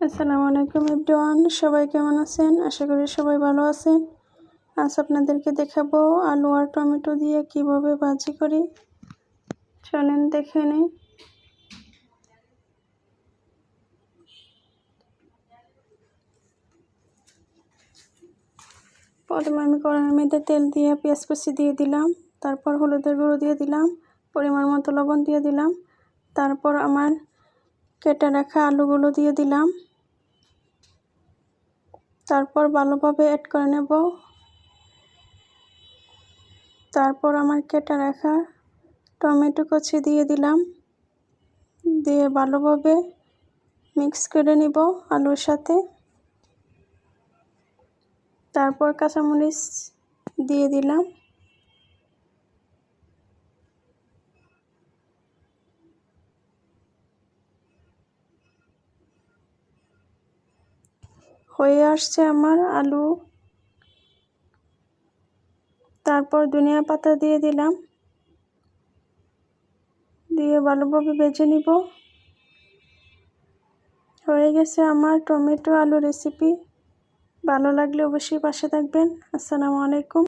আসসালামু আলাইকুম এভরিওয়ান, সবাই কেমন আছেন? আশা করি সবাই ভালো আছেন। আজ আপনাদেরকে দেখাবো আলু আর টমেটো দিয়ে কিভাবে ভাজি করি। চলেন দেখে নিই। প্রথমে আমি কড়াইয়ের মধ্যে তেল দিয়ে পেঁয়াজ কুচি দিয়ে দিলাম, তারপর হলুদের গুঁড়ো দিয়ে দিলাম, পরিমাণ মতো লবণ দিয়ে দিলাম, তারপর আমার কেটে রাখা আলুগুলো দিয়ে দিলাম, তারপর ভালোভাবে অ্যাড করে নেব। তারপর আমার কেটে রাখা টমেটো কুচি দিয়ে দিলাম, দিয়ে ভালোভাবে মিক্স করে নিব আলুর সাথে। তারপর কাঁচামরিচ দিয়ে দিলাম, হয়ে আসছে আমার আলু। তারপর ধনিয়া পাতা দিয়ে দিলাম, দিয়ে ভালোভাবে ভেজে নিব। হয়ে গেছে আমার টমেটো আলু রেসিপি। ভালো লাগলে অবশ্যই পাশে থাকবেন। আসসালামু আলাইকুম।